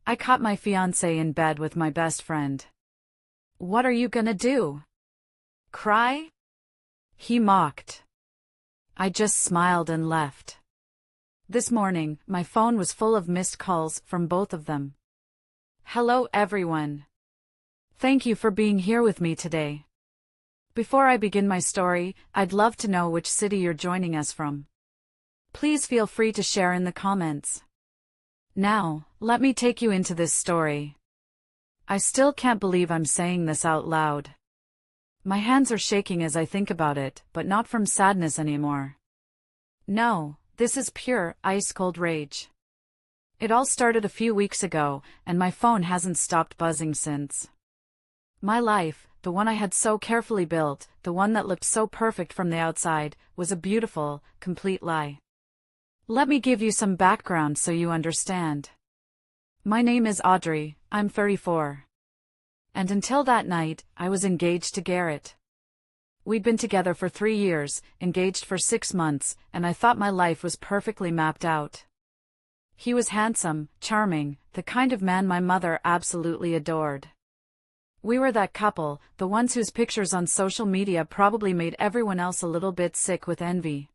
I caught my fiance in bed with my best friend. What are you gonna do? Cry? He mocked. I just smiled and left. This morning, my phone was full of missed calls from both of them. Hello everyone. Thank you for being here with me today. Before I begin my story, I'd love to know which city you're joining us from. Please feel free to share in the comments. Now, let me take you into this story. I still can't believe I'm saying this out loud. My hands are shaking as I think about it, but not from sadness anymore. No, this is pure, ice-cold rage. It all started a few weeks ago, and my phone hasn't stopped buzzing since. My life, the one I had so carefully built, the one that looked so perfect from the outside, was a beautiful, complete lie. Let me give you some background so you understand. My name is Audrey, I'm 34. And until that night, I was engaged to Garrett. We'd been together for 3 years, engaged for 6 months, and I thought my life was perfectly mapped out. He was handsome, charming, the kind of man my mother absolutely adored. We were that couple, the ones whose pictures on social media probably made everyone else a little bit sick with envy.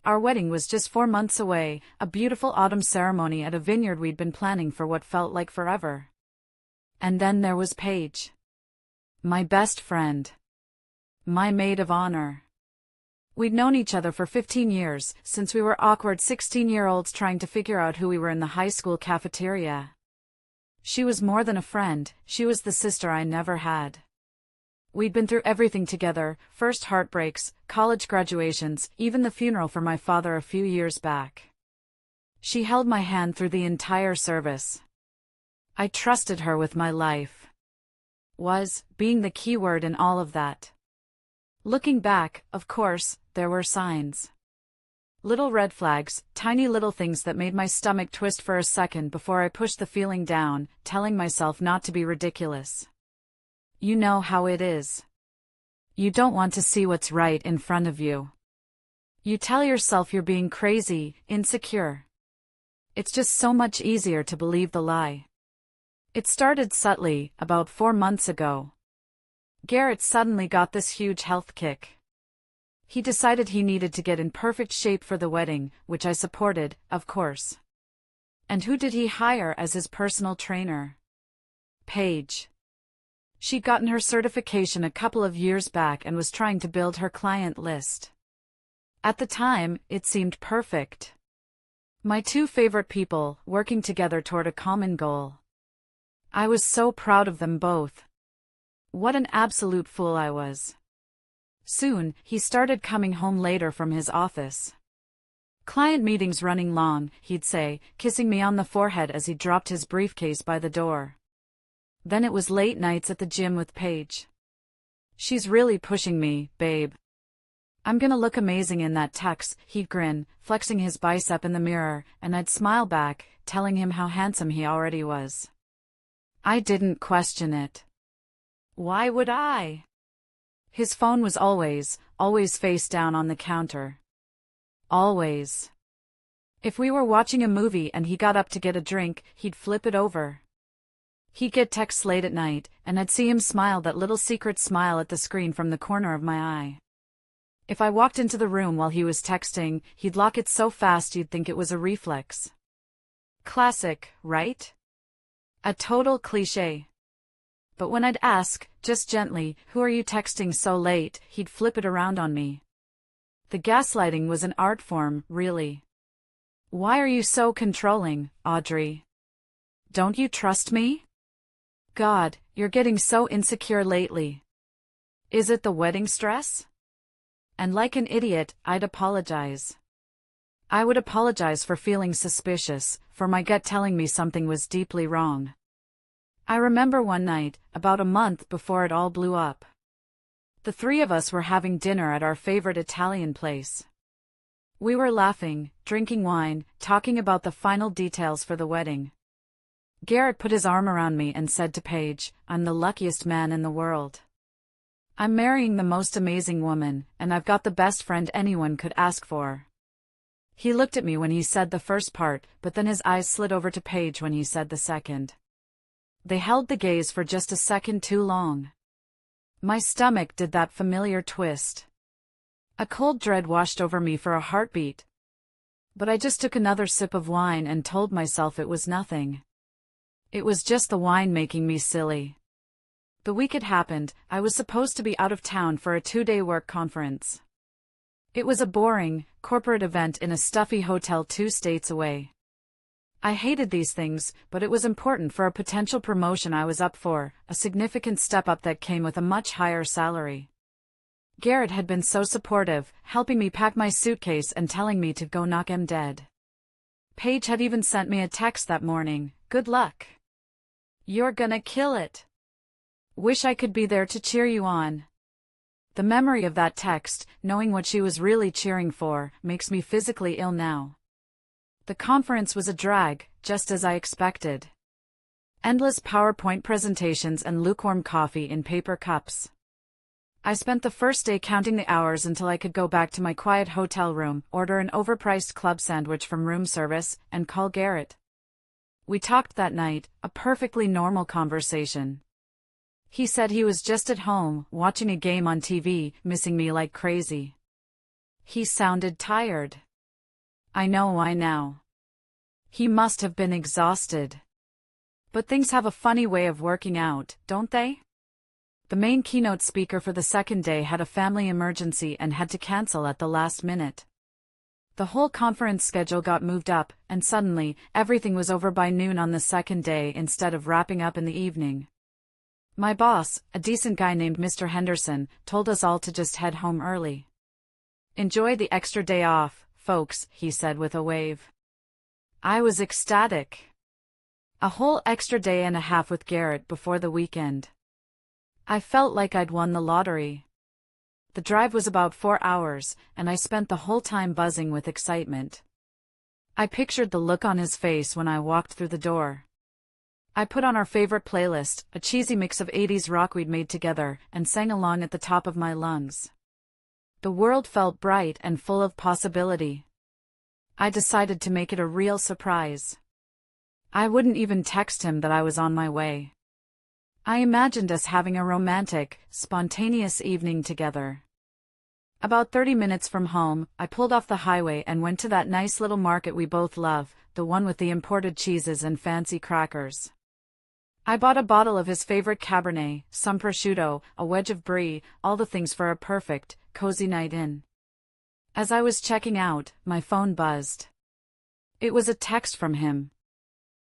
Our wedding was just 4 months away, a beautiful autumn ceremony at a vineyard we'd been planning for what felt like forever. And then there was Paige. My best friend. My maid of honor. We'd known each other for 15 years, since we were awkward 16-year-olds trying to figure out who we were in the high school cafeteria. She was more than a friend, she was the sister I never had. We'd been through everything together, first heartbreaks, college graduations, even the funeral for my father a few years back. She held my hand through the entire service. I trusted her with my life. Was, being the key word in all of that. Looking back, of course, there were signs. Little red flags, tiny little things that made my stomach twist for a second before I pushed the feeling down, telling myself not to be ridiculous. You know how it is. You don't want to see what's right in front of you. You tell yourself you're being crazy, insecure. It's just so much easier to believe the lie. It started subtly, about 4 months ago. Garrett suddenly got this huge health kick. He decided he needed to get in perfect shape for the wedding, which I supported, of course. And who did he hire as his personal trainer? Paige. She'd gotten her certification a couple of years back and was trying to build her client list. At the time, it seemed perfect. My 2 favorite people, working together toward a common goal. I was so proud of them both. What an absolute fool I was. Soon, he started coming home later from his office. Client meetings running long, he'd say, kissing me on the forehead as he dropped his briefcase by the door. Then it was late nights at the gym with Paige. She's really pushing me, babe. I'm gonna look amazing in that tux, he'd grin, flexing his bicep in the mirror, and I'd smile back, telling him how handsome he already was. I didn't question it. Why would I? His phone was always face down on the counter. Always. If we were watching a movie and he got up to get a drink, he'd flip it over. He'd get texts late at night, and I'd see him smile, that little secret smile at the screen from the corner of my eye. If I walked into the room while he was texting, he'd lock it so fast you'd think it was a reflex. Classic, right? A total cliché. But when I'd ask, just gently, who are you texting so late, he'd flip it around on me. The gaslighting was an art form, really. Why are you so controlling, Audrey? Don't you trust me? God, you're getting so insecure lately. Is it the wedding stress? And like an idiot, I'd apologize. I would apologize for feeling suspicious, for my gut telling me something was deeply wrong. I remember one night, about a month before it all blew up. The 3 of us were having dinner at our favorite Italian place. We were laughing, drinking wine, talking about the final details for the wedding. Garrett put his arm around me and said to Paige, I'm the luckiest man in the world. I'm marrying the most amazing woman, and I've got the best friend anyone could ask for. He looked at me when he said the first part, but then his eyes slid over to Paige when he said the second. They held the gaze for just a second too long. My stomach did that familiar twist. A cold dread washed over me for a heartbeat. But I just took another sip of wine and told myself it was nothing. It was just the wine making me silly. The week it happened, I was supposed to be out of town for a 2-day work conference. It was a boring, corporate event in a stuffy hotel 2 states away. I hated these things, but it was important for a potential promotion I was up for, a significant step up that came with a much higher salary. Garrett had been so supportive, helping me pack my suitcase and telling me to go knock him dead. Paige had even sent me a text that morning, "Good luck. You're gonna kill it. Wish I could be there to cheer you on." The memory of that text, knowing what she was really cheering for, makes me physically ill now. The conference was a drag, just as I expected. Endless PowerPoint presentations and lukewarm coffee in paper cups. I spent the first day counting the hours until I could go back to my quiet hotel room, order an overpriced club sandwich from room service, and call Garrett. We talked that night, a perfectly normal conversation. He said he was just at home, watching a game on TV, missing me like crazy. He sounded tired. I know why now. He must have been exhausted. But things have a funny way of working out, don't they? The main keynote speaker for the second day had a family emergency and had to cancel at the last minute. The whole conference schedule got moved up, and suddenly, everything was over by noon on the second day instead of wrapping up in the evening. My boss, a decent guy named Mr. Henderson, told us all to just head home early. "Enjoy the extra day off, folks," he said with a wave. I was ecstatic. A whole extra day and a half with Garrett before the weekend. I felt like I'd won the lottery. The drive was about 4 hours, and I spent the whole time buzzing with excitement. I pictured the look on his face when I walked through the door. I put on our favorite playlist, a cheesy mix of 80s rock we'd made together, and sang along at the top of my lungs. The world felt bright and full of possibility. I decided to make it a real surprise. I wouldn't even text him that I was on my way. I imagined us having a romantic, spontaneous evening together. About 30 minutes from home, I pulled off the highway and went to that nice little market we both love, the one with the imported cheeses and fancy crackers. I bought a bottle of his favorite Cabernet, some prosciutto, a wedge of brie, all the things for a perfect, cozy night in. As I was checking out, my phone buzzed. It was a text from him.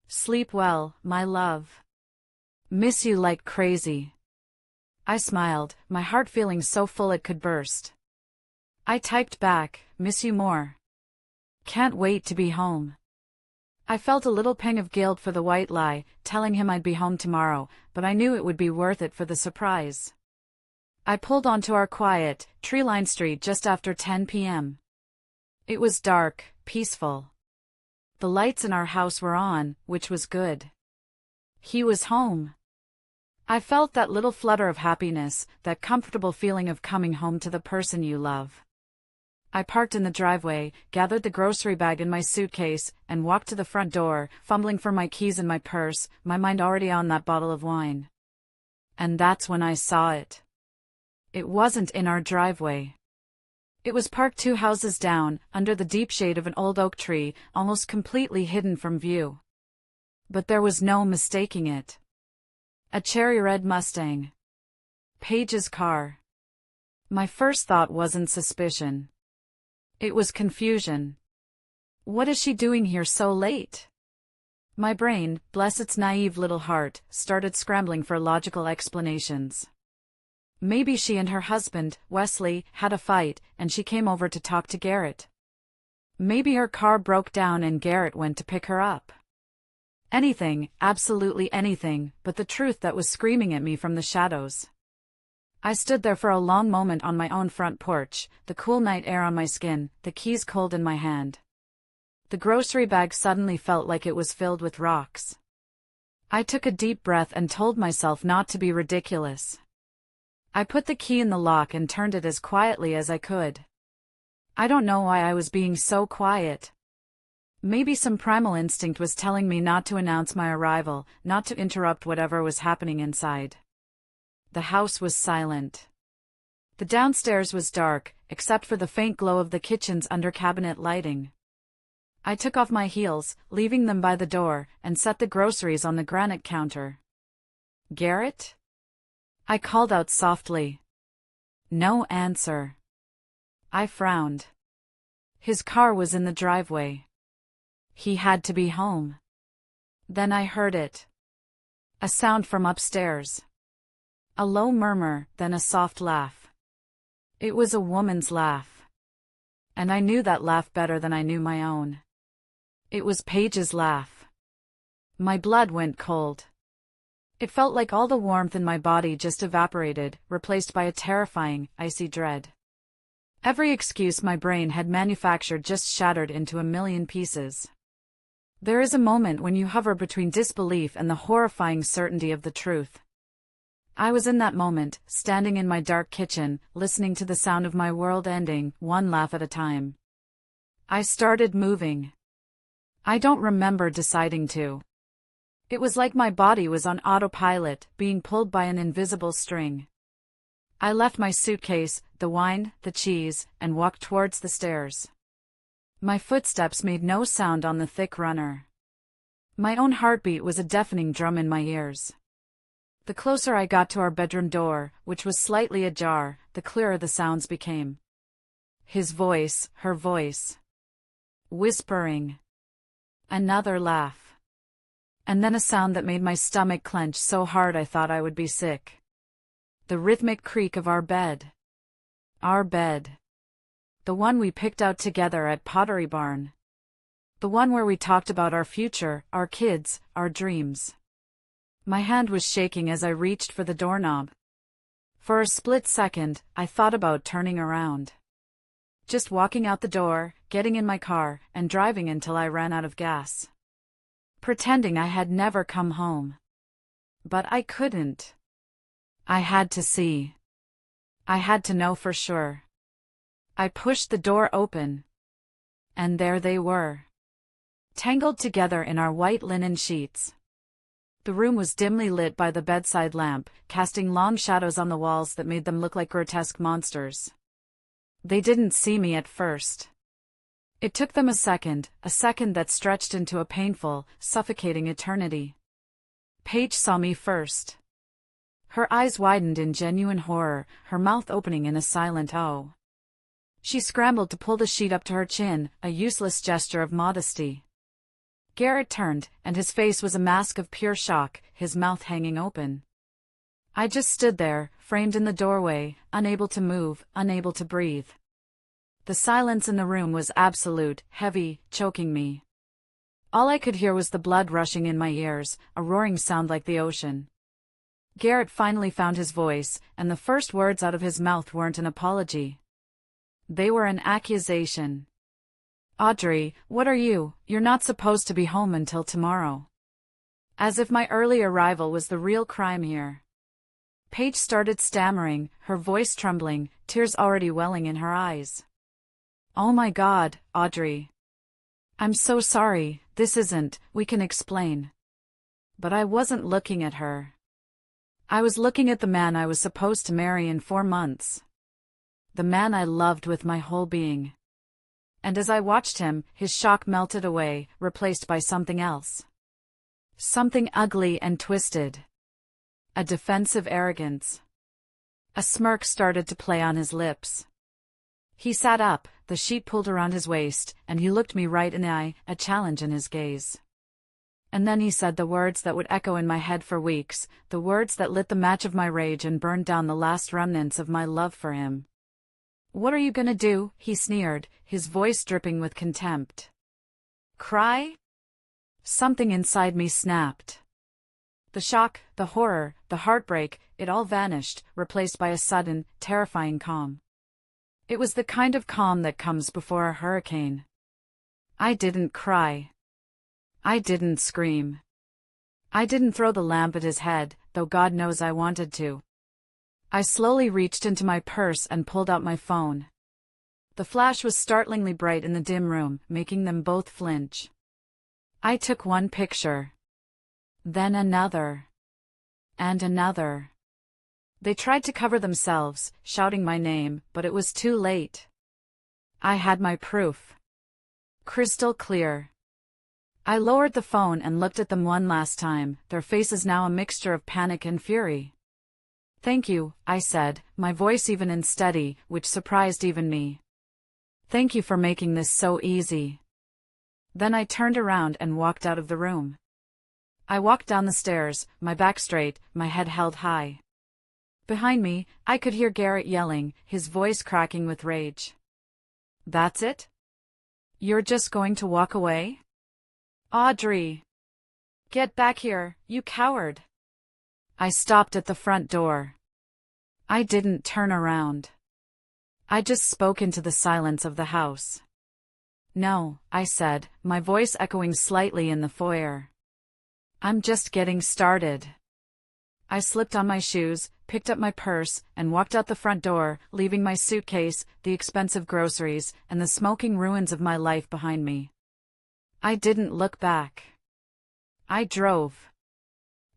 "Sleep well, my love. Miss you like crazy." I smiled, my heart feeling so full it could burst. I typed back, "Miss you more. Can't wait to be home." I felt a little pang of guilt for the white lie, telling him I'd be home tomorrow, but I knew it would be worth it for the surprise. I pulled onto our quiet, tree-lined street just after 10 p.m. It was dark, peaceful. The lights in our house were on, which was good. He was home. I felt that little flutter of happiness, that comfortable feeling of coming home to the person you love. I parked in the driveway, gathered the grocery bag in my suitcase, and walked to the front door, fumbling for my keys in my purse, my mind already on that bottle of wine. And that's when I saw it. It wasn't in our driveway. It was parked 2 houses down, under the deep shade of an old oak tree, almost completely hidden from view. But there was no mistaking it. A cherry red Mustang. Paige's car. My first thought wasn't suspicion. It was confusion. What is she doing here so late? My brain, bless its naive little heart, started scrambling for logical explanations. Maybe she and her husband, Wesley, had a fight, and she came over to talk to Garrett. Maybe her car broke down and Garrett went to pick her up. Anything, absolutely anything, but the truth that was screaming at me from the shadows. I stood there for a long moment on my own front porch, the cool night air on my skin, the keys cold in my hand. The grocery bag suddenly felt like it was filled with rocks. I took a deep breath and told myself not to be ridiculous. I put the key in the lock and turned it as quietly as I could. I don't know why I was being so quiet. Maybe some primal instinct was telling me not to announce my arrival, not to interrupt whatever was happening inside. The house was silent. The downstairs was dark, except for the faint glow of the kitchen's under-cabinet lighting. I took off my heels, leaving them by the door, and set the groceries on the granite counter. "Garrett?" I called out softly. No answer. I frowned. His car was in the driveway. He had to be home. Then I heard it. A sound from upstairs. A low murmur, then a soft laugh. It was a woman's laugh. And I knew that laugh better than I knew my own. It was Paige's laugh. My blood went cold. It felt like all the warmth in my body just evaporated, replaced by a terrifying, icy dread. Every excuse my brain had manufactured just shattered into a million pieces. There is a moment when you hover between disbelief and the horrifying certainty of the truth. I was in that moment, standing in my dark kitchen, listening to the sound of my world ending, one laugh at a time. I started moving. I don't remember deciding to. It was like my body was on autopilot, being pulled by an invisible string. I left my suitcase, the wine, the cheese, and walked towards the stairs. My footsteps made no sound on the thick runner. My own heartbeat was a deafening drum in my ears. The closer I got to our bedroom door, which was slightly ajar, the clearer the sounds became. His voice, her voice. Whispering. Another laugh. And then a sound that made my stomach clench so hard I thought I would be sick. The rhythmic creak of our bed. Our bed. The one we picked out together at Pottery Barn. The one where we talked about our future, our kids, our dreams. My hand was shaking as I reached for the doorknob. For a split second, I thought about turning around. Just walking out the door, getting in my car, and driving until I ran out of gas. Pretending I had never come home. But I couldn't. I had to see. I had to know for sure. I pushed the door open. And there they were. Tangled together in our white linen sheets. The room was dimly lit by the bedside lamp, casting long shadows on the walls that made them look like grotesque monsters. They didn't see me at first. It took them a second that stretched into a painful, suffocating eternity. Paige saw me first. Her eyes widened in genuine horror, her mouth opening in a silent "oh." She scrambled to pull the sheet up to her chin, a useless gesture of modesty. Garrett turned, and his face was a mask of pure shock, his mouth hanging open. I just stood there, framed in the doorway, unable to move, unable to breathe. The silence in the room was absolute, heavy, choking me. All I could hear was the blood rushing in my ears, a roaring sound like the ocean. Garrett finally found his voice, and the first words out of his mouth weren't an apology. They were an accusation. "Audrey, what are you? You're not supposed to be home until tomorrow." As if my early arrival was the real crime here. Paige started stammering, her voice trembling, tears already welling in her eyes. "Oh my God, Audrey. I'm so sorry, this isn't, we can explain." But I wasn't looking at her. I was looking at the man I was supposed to marry in 4 months. The man I loved with my whole being. And as I watched him, his shock melted away, replaced by something else. Something ugly and twisted. A defensive arrogance. A smirk started to play on his lips. He sat up, the sheet pulled around his waist, and he looked me right in the eye, a challenge in his gaze. And then he said the words that would echo in my head for weeks, the words that lit the match of my rage and burned down the last remnants of my love for him. "What are you gonna do?" he sneered, his voice dripping with contempt. "Cry?" Something inside me snapped. The shock, the horror, the heartbreak, it all vanished, replaced by a sudden, terrifying calm. It was the kind of calm that comes before a hurricane. I didn't cry. I didn't scream. I didn't throw the lamp at his head, though God knows I wanted to. I slowly reached into my purse and pulled out my phone. The flash was startlingly bright in the dim room, making them both flinch. I took one picture. Then another. And another. They tried to cover themselves, shouting my name, but it was too late. I had my proof. Crystal clear. I lowered the phone and looked at them one last time, their faces now a mixture of panic and fury. "Thank you," I said, my voice even and steady, which surprised even me. "Thank you for making this so easy." Then I turned around and walked out of the room. I walked down the stairs, my back straight, my head held high. Behind me, I could hear Garrett yelling, his voice cracking with rage. "That's it? You're just going to walk away? Audrey! Get back here, you coward!" I stopped at the front door. I didn't turn around. I just spoke into the silence of the house. "No," I said, my voice echoing slightly in the foyer. "I'm just getting started." I slipped on my shoes, picked up my purse, and walked out the front door, leaving my suitcase, the expensive groceries, and the smoking ruins of my life behind me. I didn't look back. I drove.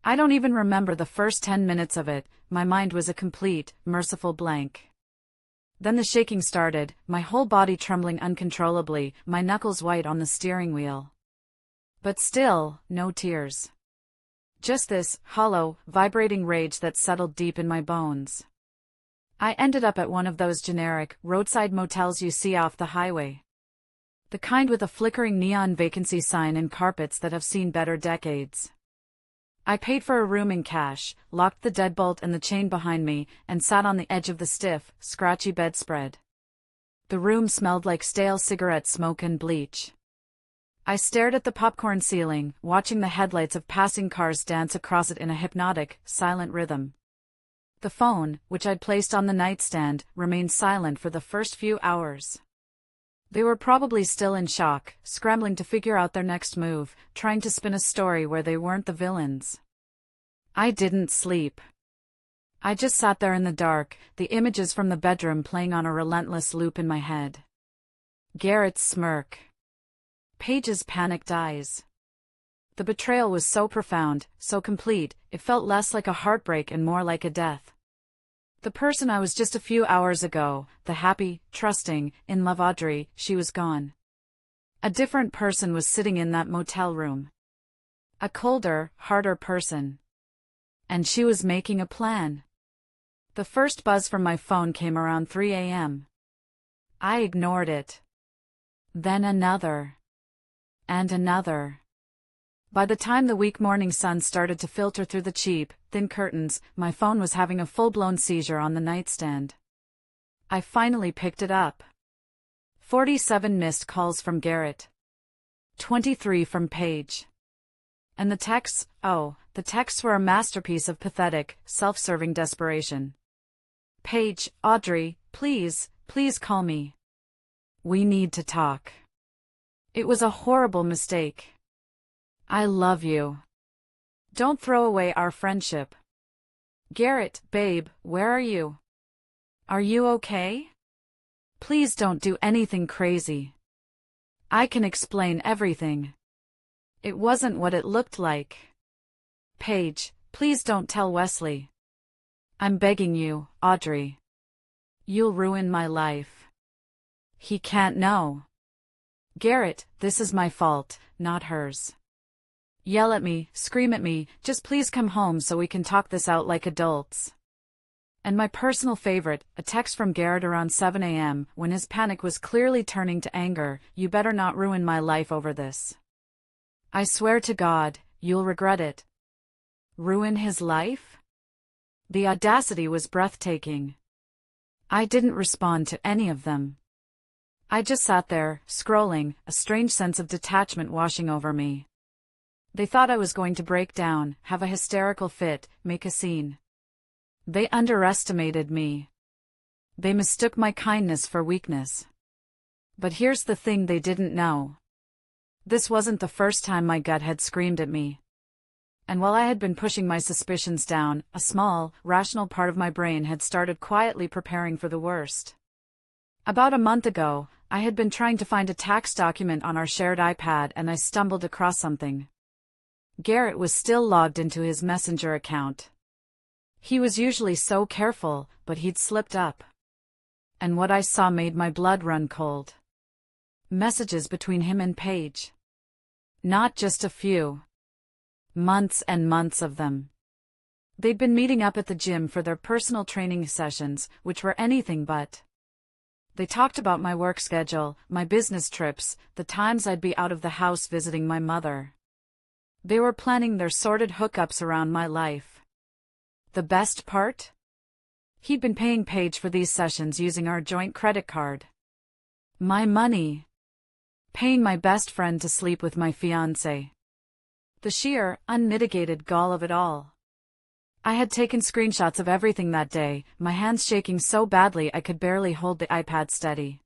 I don't even remember the first 10 minutes of it, my mind was a complete, merciful blank. Then the shaking started, my whole body trembling uncontrollably, my knuckles white on the steering wheel. But still, no tears. Just this, hollow, vibrating rage that settled deep in my bones. I ended up at one of those generic, roadside motels you see off the highway. The kind with a flickering neon vacancy sign and carpets that have seen better decades. I paid for a room in cash, locked the deadbolt and the chain behind me, and sat on the edge of the stiff, scratchy bedspread. The room smelled like stale cigarette smoke and bleach. I stared at the popcorn ceiling, watching the headlights of passing cars dance across it in a hypnotic, silent rhythm. The phone, which I'd placed on the nightstand, remained silent for the first few hours. They were probably still in shock, scrambling to figure out their next move, trying to spin a story where they weren't the villains. I didn't sleep. I just sat there in the dark, the images from the bedroom playing on a relentless loop in my head. Garrett's smirk. Paige's panicked eyes. The betrayal was so profound, so complete, it felt less like a heartbreak and more like a death. The person I was just a few hours ago, the happy, trusting, in love Audrey, she was gone. A different person was sitting in that motel room. A colder, harder person. And she was making a plan. The first buzz from my phone came around 3 a.m. I ignored it. Then another. And another. By the time the weak morning sun started to filter through the cheap, thin curtains, my phone was having a full-blown seizure on the nightstand. I finally picked it up. 47 missed calls from Garrett. 23 from Paige. And the texts, oh, the texts were a masterpiece of pathetic, self-serving desperation. "Paige, Audrey, please, please call me. We need to talk. It was a horrible mistake. I love you. Don't throw away our friendship. Garrett, babe, where are you? Are you okay? Please don't do anything crazy. I can explain everything. It wasn't what it looked like. Paige, please don't tell Wesley. I'm begging you, Audrey. You'll ruin my life. He can't know. Garrett, this is my fault, not hers. Yell at me, scream at me, just please come home so we can talk this out like adults." And my personal favorite, a text from Garrett around 7 a.m., when his panic was clearly turning to anger, "You better not ruin my life over this. I swear to God, you'll regret it." Ruin his life? The audacity was breathtaking. I didn't respond to any of them. I just sat there, scrolling, a strange sense of detachment washing over me. They thought I was going to break down, have a hysterical fit, make a scene. They underestimated me. They mistook my kindness for weakness. But here's the thing they didn't know. This wasn't the first time my gut had screamed at me. And while I had been pushing my suspicions down, a small, rational part of my brain had started quietly preparing for the worst. About a month ago, I had been trying to find a tax document on our shared iPad and I stumbled across something. Garrett was still logged into his Messenger account. He was usually so careful, but he'd slipped up. And what I saw made my blood run cold. Messages between him and Paige. Not just a few. Months and months of them. They'd been meeting up at the gym for their personal training sessions, which were anything but. They talked about my work schedule, my business trips, the times I'd be out of the house visiting my mother. They were planning their sordid hookups around my life. The best part? He'd been paying Paige for these sessions using our joint credit card. My money. Paying my best friend to sleep with my fiance. The sheer, unmitigated gall of it all. I had taken screenshots of everything that day, my hands shaking so badly I could barely hold the iPad steady.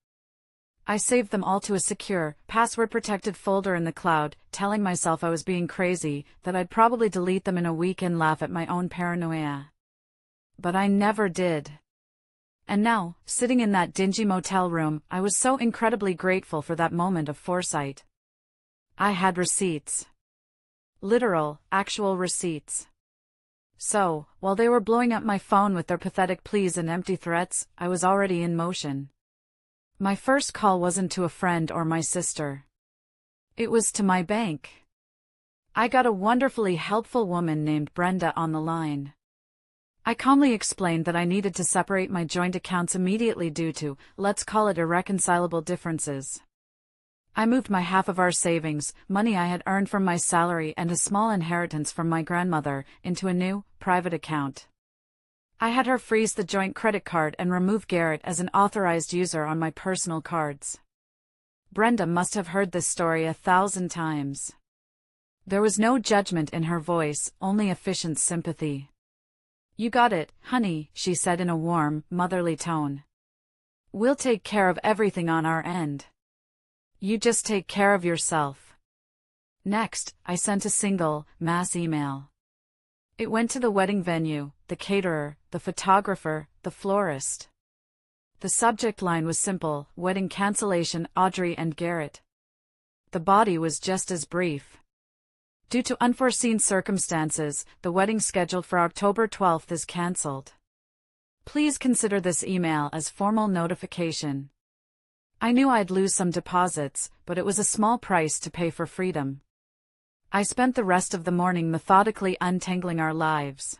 I saved them all to a secure, password-protected folder in the cloud, telling myself I was being crazy, that I'd probably delete them in a week and laugh at my own paranoia. But I never did. And now, sitting in that dingy motel room, I was so incredibly grateful for that moment of foresight. I had receipts. Literal, actual receipts. So, while they were blowing up my phone with their pathetic pleas and empty threats, I was already in motion. My first call wasn't to a friend or my sister. It was to my bank. I got a wonderfully helpful woman named Brenda on the line. I calmly explained that I needed to separate my joint accounts immediately due to, let's call it, irreconcilable differences. I moved my half of our savings, money I had earned from my salary and a small inheritance from my grandmother, into a new, private account. I had her freeze the joint credit card and remove Garrett as an authorized user on my personal cards. Brenda must have heard this story 1,000 times. There was no judgment in her voice, only efficient sympathy. You got it, honey, she said in a warm, motherly tone. We'll take care of everything on our end. You just take care of yourself. Next, I sent a single, mass email. It went to the wedding venue, the caterer, the photographer, the florist. The subject line was simple: wedding cancellation, Audrey and Garrett. The body was just as brief. Due to unforeseen circumstances, the wedding scheduled for October 12th is cancelled. Please consider this email as formal notification. I knew I'd lose some deposits, but it was a small price to pay for freedom. I spent the rest of the morning methodically untangling our lives.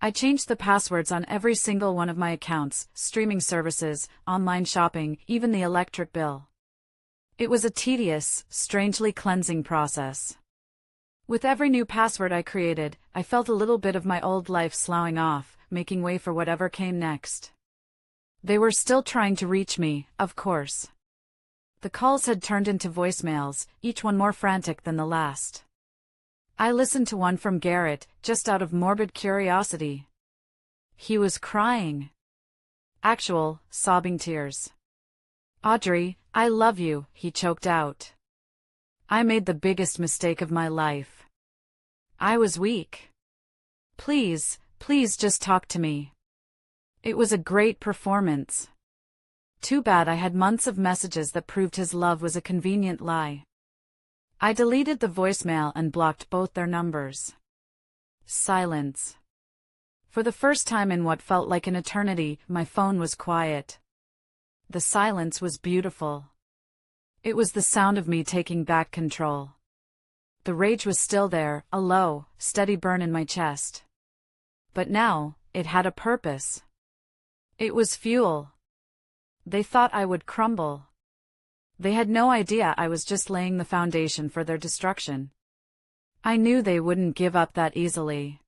I changed the passwords on every single one of my accounts, streaming services, online shopping, even the electric bill. It was a tedious, strangely cleansing process. With every new password I created, I felt a little bit of my old life sloughing off, making way for whatever came next. They were still trying to reach me, of course. The calls had turned into voicemails, each one more frantic than the last. I listened to one from Garrett, just out of morbid curiosity. He was crying. Actual, sobbing tears. Audrey, I love you, he choked out. I made the biggest mistake of my life. I was weak. Please, please just talk to me. It was a great performance. Too bad I had months of messages that proved his love was a convenient lie. I deleted the voicemail and blocked both their numbers. Silence. For the first time in what felt like an eternity, my phone was quiet. The silence was beautiful. It was the sound of me taking back control. The rage was still there, a low, steady burn in my chest. But now, it had a purpose. It was fuel. They thought I would crumble. They had no idea I was just laying the foundation for their destruction. I knew they wouldn't give up that easily.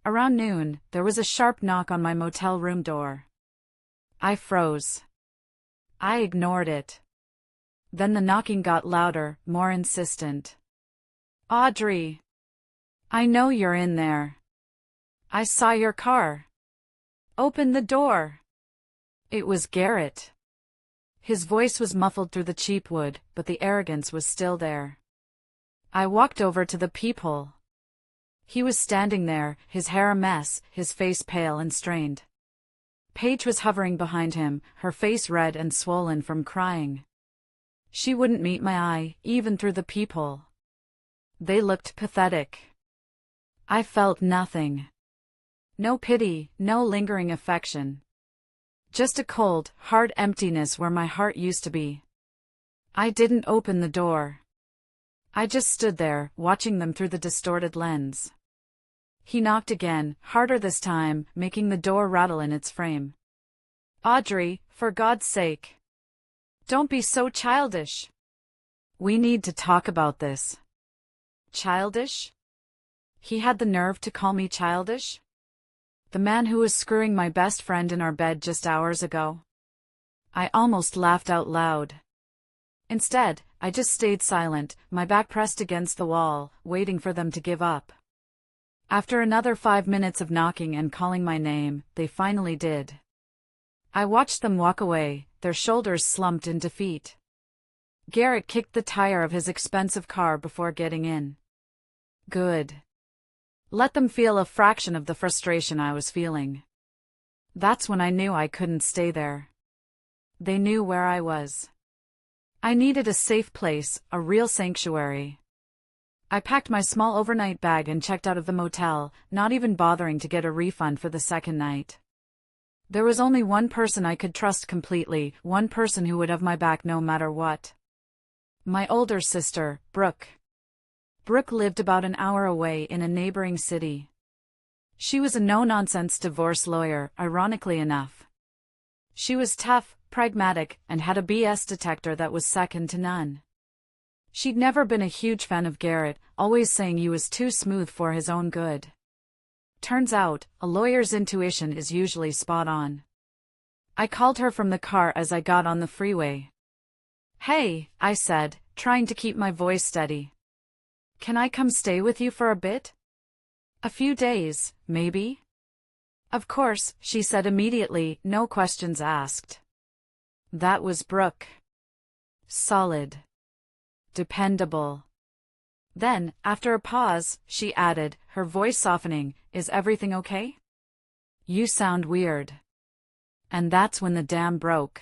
Around noon, there was a sharp knock on my motel room door. I froze. I ignored it. Then the knocking got louder, more insistent. Audrey! I know you're in there. I saw your car. Open the door. It was Garrett. His voice was muffled through the cheap wood, but the arrogance was still there. I walked over to the peephole. He was standing there, his hair a mess, his face pale and strained. Paige was hovering behind him, her face red and swollen from crying. She wouldn't meet my eye, even through the peephole. They looked pathetic. I felt nothing. No pity, no lingering affection. Just a cold, hard emptiness where my heart used to be. I didn't open the door. I just stood there, watching them through the distorted lens. He knocked again, harder this time, making the door rattle in its frame. Audrey, for God's sake. Don't be so childish. We need to talk about this. Childish? He had the nerve to call me childish? The man who was screwing my best friend in our bed just hours ago? I almost laughed out loud. Instead, I just stayed silent, my back pressed against the wall, waiting for them to give up. After another 5 minutes of knocking and calling my name, they finally did. I watched them walk away, their shoulders slumped in defeat. Garrett kicked the tire of his expensive car before getting in. Good. Let them feel a fraction of the frustration I was feeling. That's when I knew I couldn't stay there. They knew where I was. I needed a safe place, a real sanctuary. I packed my small overnight bag and checked out of the motel, not even bothering to get a refund for the second night. There was only one person I could trust completely, one person who would have my back no matter what. My older sister, Brooke. Brooke lived about an hour away in a neighboring city. She was a no-nonsense divorce lawyer, ironically enough. She was tough, pragmatic, and had a BS detector that was second to none. She'd never been a huge fan of Garrett, always saying he was too smooth for his own good. Turns out, a lawyer's intuition is usually spot on. I called her from the car as I got on the freeway. Hey, I said, trying to keep my voice steady. Can I come stay with you for a bit? A few days, maybe? Of course, she said immediately, no questions asked. That was Brooke. Solid. Dependable. Then, after a pause, she added, her voice softening, is everything okay? You sound weird. And that's when the dam broke.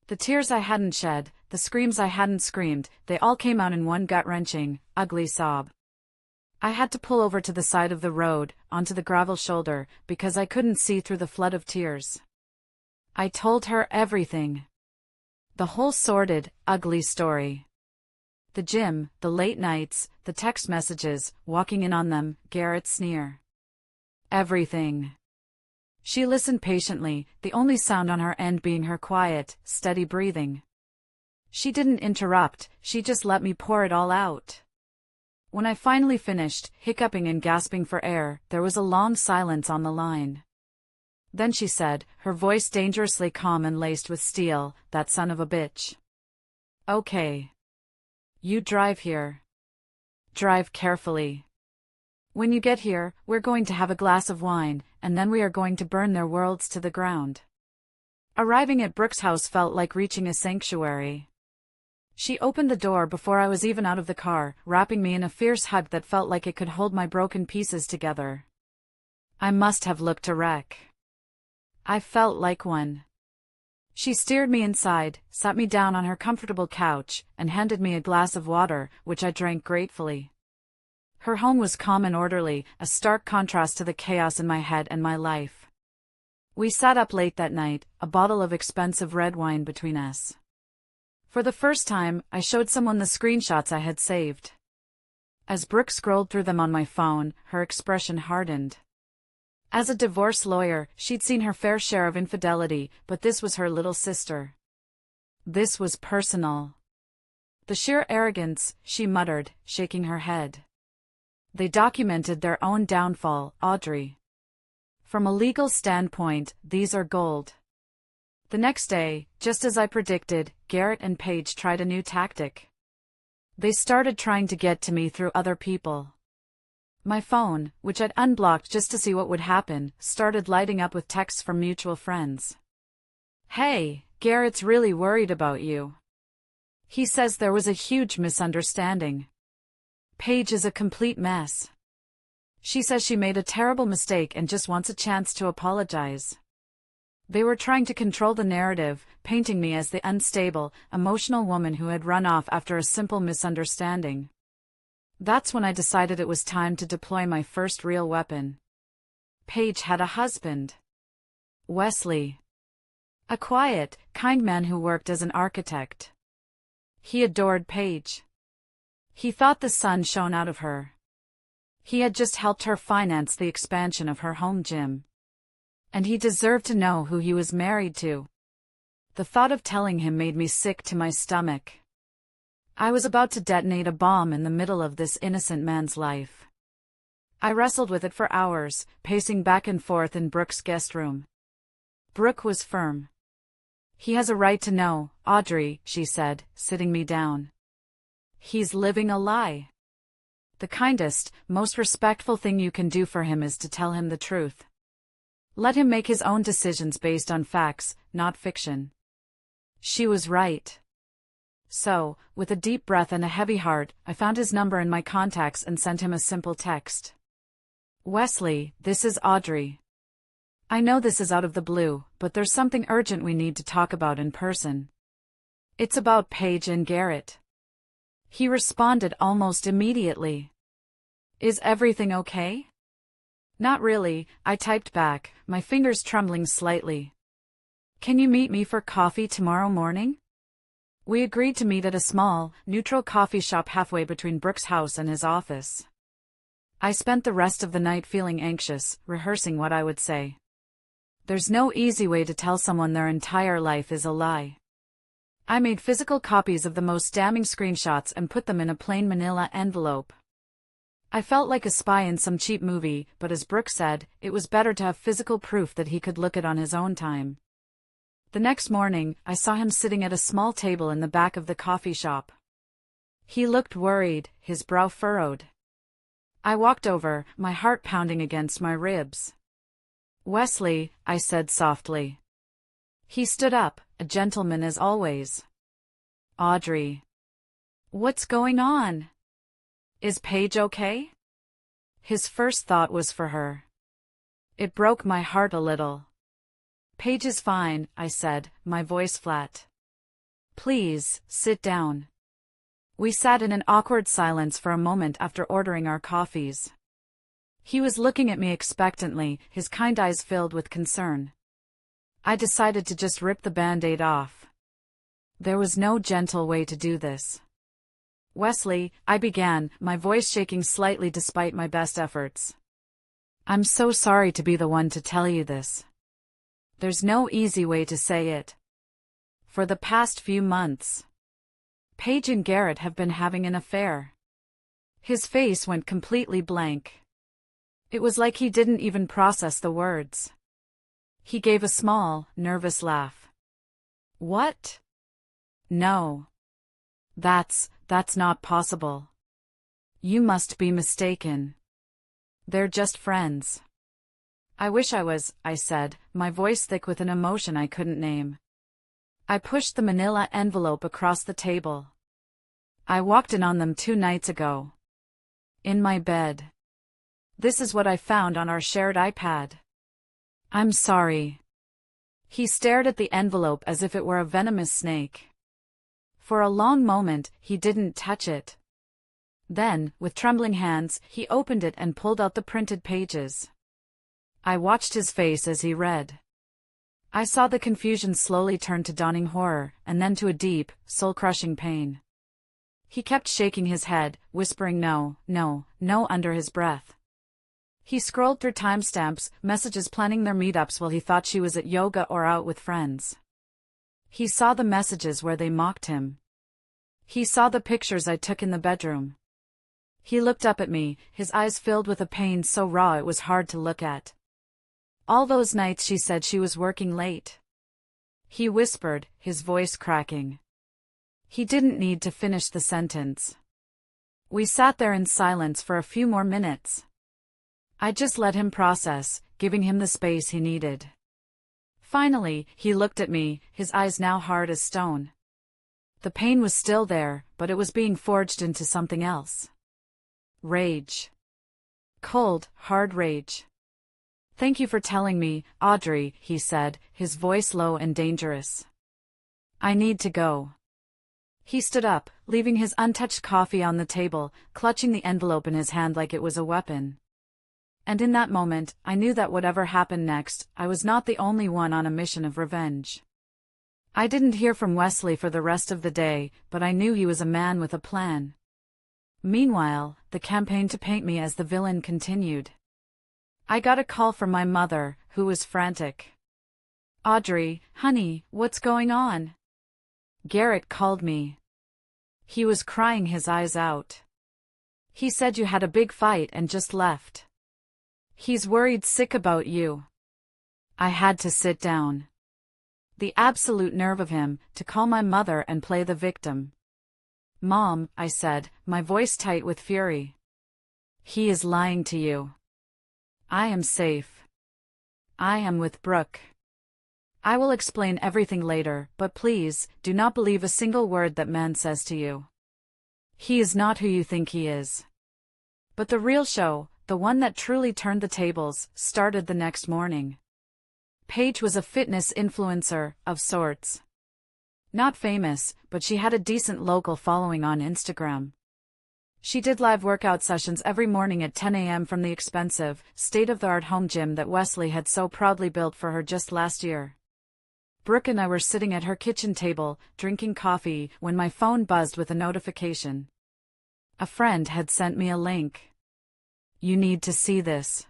The tears I hadn't shed, the screams I hadn't screamed, they all came out in one gut-wrenching, ugly sob. I had to pull over to the side of the road, onto the gravel shoulder, because I couldn't see through the flood of tears. I told her everything. The whole sordid, ugly story. The gym, the late nights, the text messages, walking in on them, Garrett's sneer. Everything. She listened patiently, the only sound on her end being her quiet, steady breathing. She didn't interrupt, she just let me pour it all out. When I finally finished, hiccuping and gasping for air, there was a long silence on the line. Then she said, her voice dangerously calm and laced with steel, that son of a bitch. Okay. You drive here. Drive carefully. When you get here, we're going to have a glass of wine, and then we are going to burn their worlds to the ground. Arriving at Brooke's house felt like reaching a sanctuary. She opened the door before I was even out of the car, wrapping me in a fierce hug that felt like it could hold my broken pieces together. I must have looked a wreck. I felt like one. She steered me inside, sat me down on her comfortable couch, and handed me a glass of water, which I drank gratefully. Her home was calm and orderly, a stark contrast to the chaos in my head and my life. We sat up late that night, a bottle of expensive red wine between us. For the first time, I showed someone the screenshots I had saved. As Brooke scrolled through them on my phone, her expression hardened. As a divorce lawyer, she'd seen her fair share of infidelity, but this was her little sister. This was personal. The sheer arrogance, she muttered, shaking her head. They documented their own downfall, Audrey. From a legal standpoint, these are gold. The next day, just as I predicted, Garrett and Paige tried a new tactic. They started trying to get to me through other people. My phone, which I'd unblocked just to see what would happen, started lighting up with texts from mutual friends. Hey, Garrett's really worried about you. He says there was a huge misunderstanding. Paige is a complete mess. She says she made a terrible mistake and just wants a chance to apologize. They were trying to control the narrative, painting me as the unstable, emotional woman who had run off after a simple misunderstanding. That's when I decided it was time to deploy my first real weapon. Paige had a husband. Wesley. A quiet, kind man who worked as an architect. He adored Paige. He thought the sun shone out of her. He had just helped her finance the expansion of her home gym. And he deserved to know who he was married to. The thought of telling him made me sick to my stomach. I was about to detonate a bomb in the middle of this innocent man's life. I wrestled with it for hours, pacing back and forth in Brooke's guest room. Brooke was firm. "He has a right to know, Audrey," she said, sitting me down. "He's living a lie. The kindest, most respectful thing you can do for him is to tell him the truth. Let him make his own decisions based on facts, not fiction." She was right. So, with a deep breath and a heavy heart, I found his number in my contacts and sent him a simple text. "Wesley, this is Audrey. I know this is out of the blue, but there's something urgent we need to talk about in person. It's about Paige and Garrett." He responded almost immediately. "Is everything okay?" "Not really," I typed back, my fingers trembling slightly. "Can you meet me for coffee tomorrow morning?" We agreed to meet at a small, neutral coffee shop halfway between Brooke's house and his office. I spent the rest of the night feeling anxious, rehearsing what I would say. There's no easy way to tell someone their entire life is a lie. I made physical copies of the most damning screenshots and put them in a plain manila envelope. I felt like a spy in some cheap movie, but as Brooke said, it was better to have physical proof that he could look at on his own time. The next morning, I saw him sitting at a small table in the back of the coffee shop. He looked worried, his brow furrowed. I walked over, my heart pounding against my ribs. "Wesley," I said softly. He stood up, a gentleman as always. "Audrey. What's going on? Is Paige okay?" His first thought was for her. It broke my heart a little. "Paige is fine," I said, my voice flat. "Please, sit down." We sat in an awkward silence for a moment after ordering our coffees. He was looking at me expectantly, his kind eyes filled with concern. I decided to just rip the Band-Aid off. There was no gentle way to do this. "Wesley," I began, my voice shaking slightly despite my best efforts. "I'm so sorry to be the one to tell you this. There's no easy way to say it. For the past few months, Paige and Garrett have been having an affair." His face went completely blank. It was like he didn't even process the words. He gave a small, nervous laugh. "What? No. That's not possible. You must be mistaken. They're just friends." "I wish I was," I said, my voice thick with an emotion I couldn't name. I pushed the manila envelope across the table. "I walked in on them 2 nights ago. In my bed. This is what I found on our shared iPad." "I'm sorry." He stared at the envelope as if it were a venomous snake. For a long moment, he didn't touch it. Then, with trembling hands, he opened it and pulled out the printed pages. I watched his face as he read. I saw the confusion slowly turn to dawning horror, and then to a deep, soul-crushing pain. He kept shaking his head, whispering no, no, no under his breath. He scrolled through timestamps, messages planning their meetups while he thought she was at yoga or out with friends. He saw the messages where they mocked him. He saw the pictures I took in the bedroom. He looked up at me, his eyes filled with a pain so raw it was hard to look at. "All those nights she said she was working late," he whispered, his voice cracking. He didn't need to finish the sentence. We sat there in silence for a few more minutes. I just let him process, giving him the space he needed. Finally, he looked at me, his eyes now hard as stone. The pain was still there, but it was being forged into something else. Rage. Cold, hard rage. Thank you for telling me, Audrey, he said, his voice low and dangerous. I need to go. He stood up, leaving his untouched coffee on the table, clutching the envelope in his hand like it was a weapon. And in that moment, I knew that whatever happened next, I was not the only one on a mission of revenge. I didn't hear from Wesley for the rest of the day, but I knew he was a man with a plan. Meanwhile, the campaign to paint me as the villain continued. I got a call from my mother, who was frantic. Audrey, honey, what's going on? Garrett called me. He was crying his eyes out. He said you had a big fight and just left. He's worried sick about you. I had to sit down. The absolute nerve of him, to call my mother and play the victim. Mom, I said, my voice tight with fury. He is lying to you. I am safe. I am with Brooke. I will explain everything later, but please, do not believe a single word that man says to you. He is not who you think he is. But the real show, the one that truly turned the tables, started the next morning. Paige was a fitness influencer, of sorts. Not famous, but she had a decent local following on Instagram. She did live workout sessions every morning at 10 a.m. from the expensive, state-of-the-art home gym that Wesley had so proudly built for her just last year. Brooke and I were sitting at her kitchen table, drinking coffee, when my phone buzzed with a notification. A friend had sent me a link. You need to see this.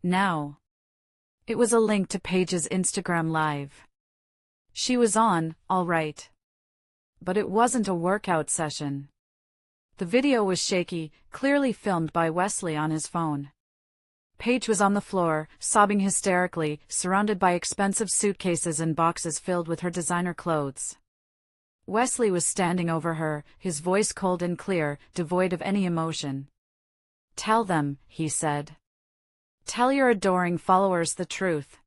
Now. It was a link to Paige's Instagram Live. She was on, all right. But it wasn't a workout session. The video was shaky, clearly filmed by Wesley on his phone. Paige was on the floor, sobbing hysterically, surrounded by expensive suitcases and boxes filled with her designer clothes. Wesley was standing over her, his voice cold and clear, devoid of any emotion. Tell them, he said. Tell your adoring followers the truth.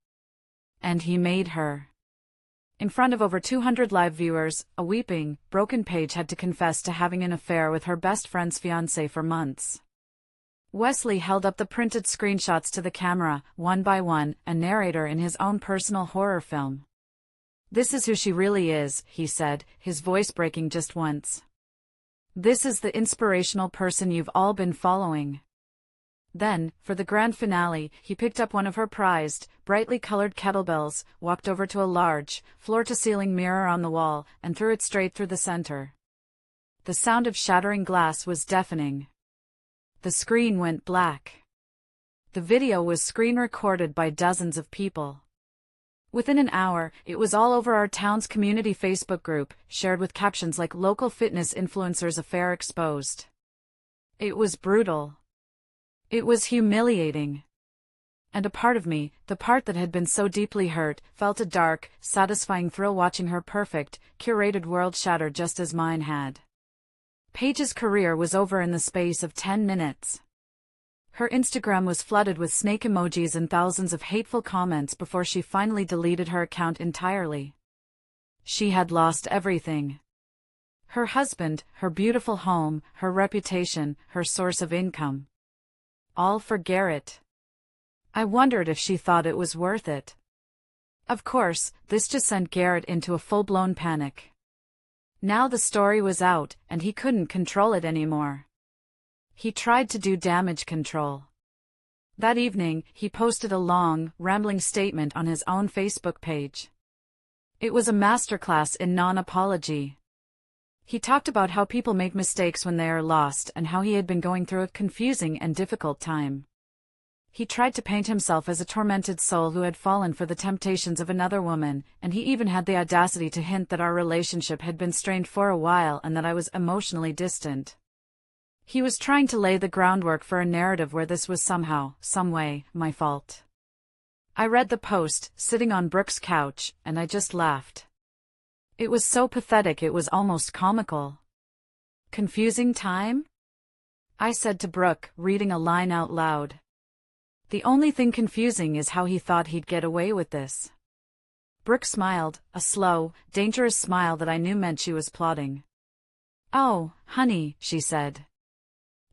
And he made her. In front of over 200 live viewers, a weeping, broken Paige had to confess to having an affair with her best friend's fiance for months. Wesley held up the printed screenshots to the camera, one by one, a narrator in his own personal horror film. This is who she really is, he said, his voice breaking just once. This is the inspirational person you've all been following. Then, for the grand finale, he picked up one of her prized, brightly colored kettlebells, walked over to a large, floor-to-ceiling mirror on the wall, and threw it straight through the center. The sound of shattering glass was deafening. The screen went black. The video was screen-recorded by dozens of people. Within an hour, it was all over our town's community Facebook group, shared with captions like "Local fitness influencer's affair exposed." It was brutal. It was humiliating. And a part of me, the part that had been so deeply hurt, felt a dark, satisfying thrill watching her perfect, curated world shatter just as mine had. Paige's career was over in the space of 10 minutes. Her Instagram was flooded with snake emojis and thousands of hateful comments before she finally deleted her account entirely. She had lost everything. Her husband, her beautiful home, her reputation, her source of income. All for Garrett. I wondered if she thought it was worth it. Of course, this just sent Garrett into a full-blown panic. Now the story was out, and he couldn't control it anymore. He tried to do damage control. That evening, he posted a long, rambling statement on his own Facebook page. It was a masterclass in non-apology. He talked about how people make mistakes when they are lost and how he had been going through a confusing and difficult time. He tried to paint himself as a tormented soul who had fallen for the temptations of another woman, and he even had the audacity to hint that our relationship had been strained for a while and that I was emotionally distant. He was trying to lay the groundwork for a narrative where this was somehow, some way, my fault. I read the post, sitting on Brooke's couch, and I just laughed. It was so pathetic it was almost comical. Confusing time? I said to Brooke, reading a line out loud. The only thing confusing is how he thought he'd get away with this. Brooke smiled, a slow, dangerous smile that I knew meant she was plotting. Oh, honey, she said.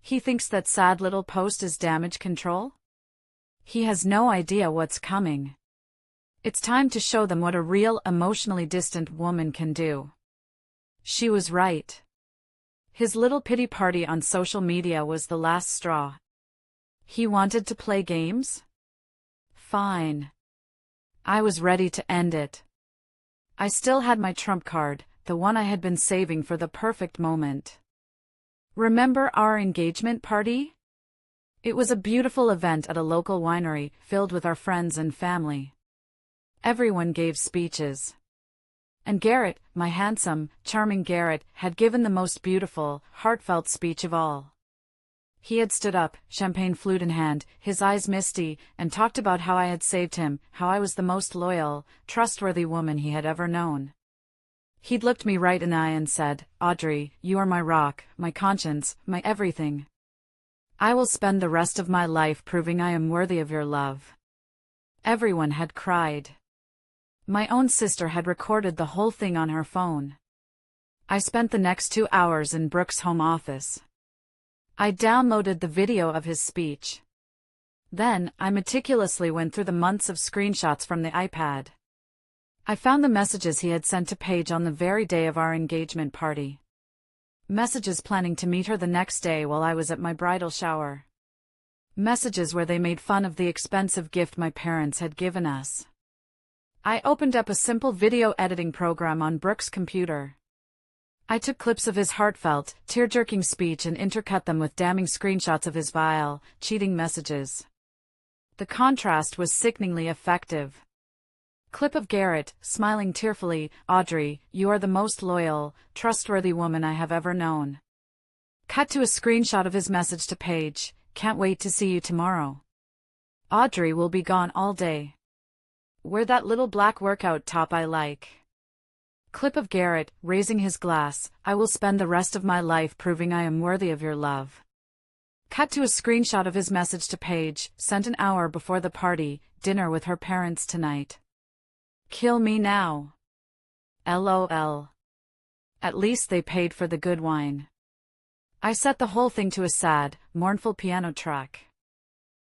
He thinks that sad little post is damage control? He has no idea what's coming. It's time to show them what a real, emotionally distant woman can do. She was right. His little pity party on social media was the last straw. He wanted to play games? Fine. I was ready to end it. I still had my trump card, the one I had been saving for the perfect moment. Remember our engagement party? It was a beautiful event at a local winery, filled with our friends and family. Everyone gave speeches. And Garrett, my handsome, charming Garrett, had given the most beautiful, heartfelt speech of all. He had stood up, champagne flute in hand, his eyes misty, and talked about how I had saved him, how I was the most loyal, trustworthy woman he had ever known. He'd looked me right in the eye and said, "Audrey, you are my rock, my conscience, my everything. I will spend the rest of my life proving I am worthy of your love." Everyone had cried. My own sister had recorded the whole thing on her phone. I spent the next 2 hours in Brooke's home office. I downloaded the video of his speech. Then, I meticulously went through the months of screenshots from the iPad. I found the messages he had sent to Paige on the very day of our engagement party. Messages planning to meet her the next day while I was at my bridal shower. Messages where they made fun of the expensive gift my parents had given us. I opened up a simple video editing program on Brooke's computer. I took clips of his heartfelt, tear-jerking speech and intercut them with damning screenshots of his vile, cheating messages. The contrast was sickeningly effective. Clip of Garrett, smiling tearfully, "Audrey, you are the most loyal, trustworthy woman I have ever known." Cut to a screenshot of his message to Paige, "Can't wait to see you tomorrow. Audrey will be gone all day. Wear that little black workout top I like." Clip of Garrett, raising his glass, "I will spend the rest of my life proving I am worthy of your love." Cut to a screenshot of his message to Paige, sent an hour before the party, "Dinner with her parents tonight. Kill me now. LOL. At least they paid for the good wine." I set the whole thing to a sad, mournful piano track.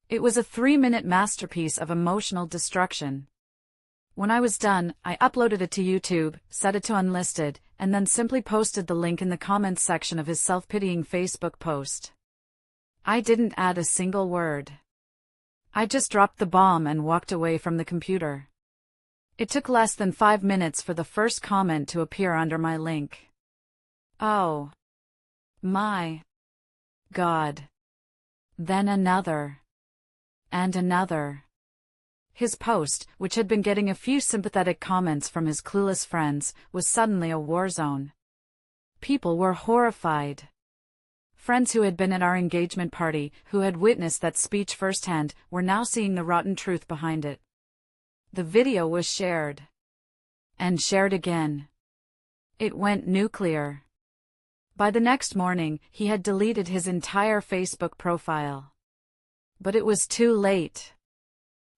It was a 3-minute masterpiece of emotional destruction. When I was done, I uploaded it to YouTube, set it to unlisted, and then simply posted the link in the comments section of his self-pitying Facebook post. I didn't add a single word. I just dropped the bomb and walked away from the computer. It took less than 5 minutes for the first comment to appear under my link. Oh my God. Then another. And another. His post, which had been getting a few sympathetic comments from his clueless friends, was suddenly a war zone. People were horrified. Friends who had been at our engagement party, who had witnessed that speech firsthand, were now seeing the rotten truth behind it. The video was shared. And shared again. It went nuclear. By the next morning, he had deleted his entire Facebook profile. But it was too late.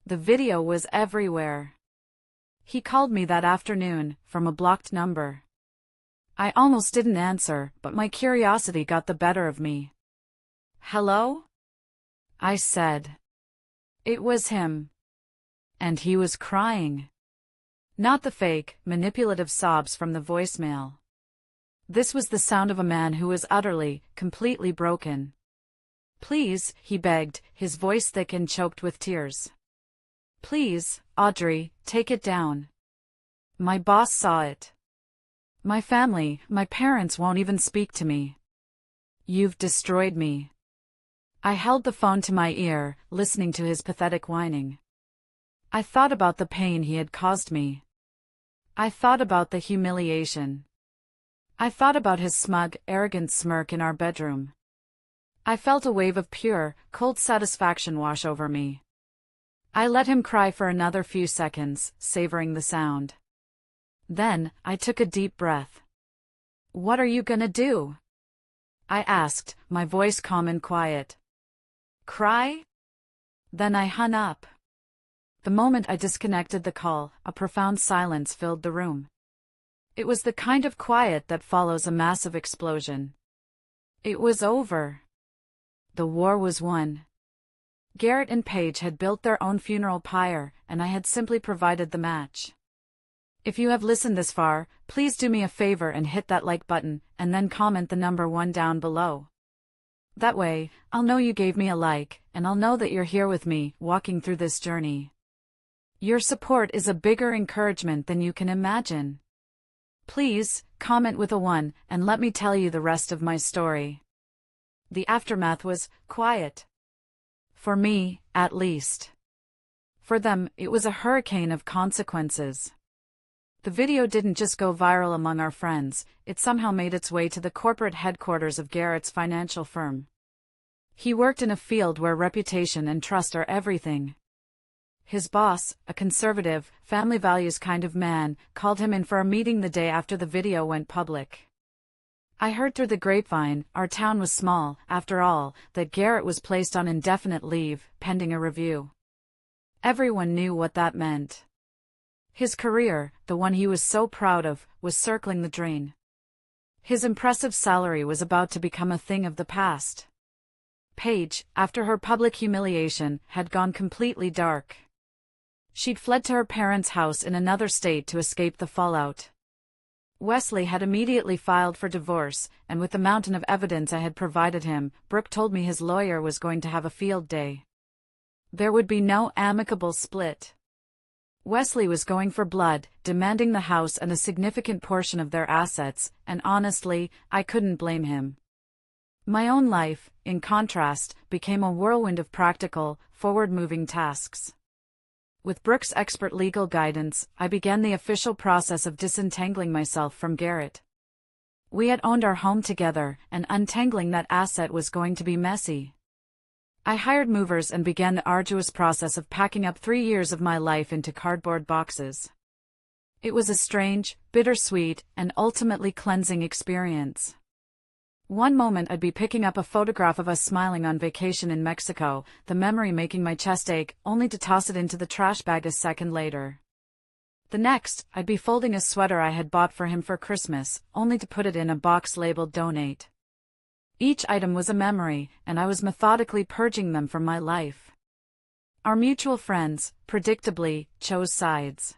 The video was everywhere. He called me that afternoon, from a blocked number. I almost didn't answer, but my curiosity got the better of me. "Hello?" I said. It was him. And he was crying. Not the fake, manipulative sobs from the voicemail. This was the sound of a man who was utterly, completely broken. "Please," he begged, his voice thick and choked with tears. "Please, Audrey, take it down. My boss saw it. My family, my parents won't even speak to me. You've destroyed me." I held the phone to my ear, listening to his pathetic whining. I thought about the pain he had caused me. I thought about the humiliation. I thought about his smug, arrogant smirk in our bedroom. I felt a wave of pure, cold satisfaction wash over me. I let him cry for another few seconds, savoring the sound. Then, I took a deep breath. "What are you gonna do?" I asked, my voice calm and quiet. "Cry?" Then I hung up. The moment I disconnected the call, a profound silence filled the room. It was the kind of quiet that follows a massive explosion. It was over. The war was won. Garrett and Paige had built their own funeral pyre, and I had simply provided the match. If you have listened this far, please do me a favor and hit that like button, and then comment the number 1 down below. That way, I'll know you gave me a like, and I'll know that you're here with me, walking through this journey. Your support is a bigger encouragement than you can imagine. Please, comment with a 1, and let me tell you the rest of my story. The aftermath was quiet. For me, at least. For them, it was a hurricane of consequences. The video didn't just go viral among our friends, it somehow made its way to the corporate headquarters of Garrett's financial firm. He worked in a field where reputation and trust are everything. His boss, a conservative, family values kind of man, called him in for a meeting the day after the video went public. I heard through the grapevine, our town was small, after all, that Garrett was placed on indefinite leave, pending a review. Everyone knew what that meant. His career, the one he was so proud of, was circling the drain. His impressive salary was about to become a thing of the past. Paige, after her public humiliation, had gone completely dark. She'd fled to her parents' house in another state to escape the fallout. Wesley had immediately filed for divorce, and with the mountain of evidence I had provided him, Brooke told me his lawyer was going to have a field day. There would be no amicable split. Wesley was going for blood, demanding the house and a significant portion of their assets, and honestly, I couldn't blame him. My own life, in contrast, became a whirlwind of practical, forward-moving tasks. With Brooke's expert legal guidance, I began the official process of disentangling myself from Garrett. We had owned our home together, and untangling that asset was going to be messy. I hired movers and began the arduous process of packing up 3 years of my life into cardboard boxes. It was a strange, bittersweet, and ultimately cleansing experience. One moment I'd be picking up a photograph of us smiling on vacation in Mexico, the memory making my chest ache, only to toss it into the trash bag a second later. The next, I'd be folding a sweater I had bought for him for Christmas, only to put it in a box labeled donate. Each item was a memory, and I was methodically purging them from my life. Our mutual friends, predictably, chose sides.